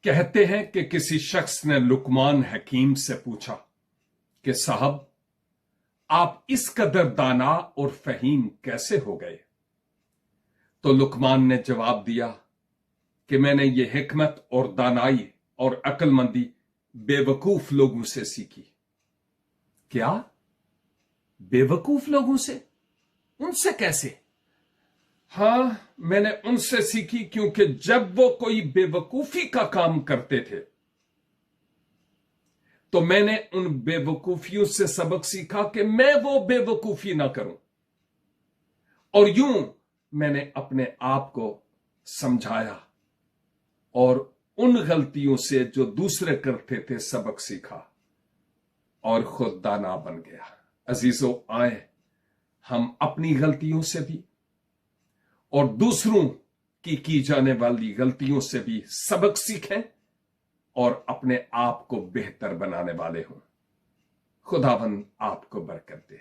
کہتے ہیں کہ کسی شخص نے لقمان حکیم سے پوچھا کہ صاحب آپ اس قدر دانا اور فہیم کیسے ہو گئے؟ تو لقمان نے جواب دیا کہ میں نے یہ حکمت اور دانائی اور عقل مندی بے وقوف لوگوں سے سیکھی۔ کیا؟ بے وقوف لوگوں سے؟ ان سے کیسے؟ ہاں، میں نے ان سے سیکھی کیونکہ جب وہ کوئی بے وقوفی کا کام کرتے تھے تو میں نے ان بے وقوفیوں سے سبق سیکھا کہ میں وہ بے وقوفی نہ کروں، اور یوں میں نے اپنے آپ کو سمجھایا اور ان غلطیوں سے جو دوسرے کرتے تھے سبق سیکھا اور خود دانا بن گیا۔ عزیزو، آئیں ہم اپنی غلطیوں سے بھی اور دوسروں کی جانے والی غلطیوں سے بھی سبق سیکھیں اور اپنے آپ کو بہتر بنانے والے ہوں۔ خداوند آپ کو برکت دے۔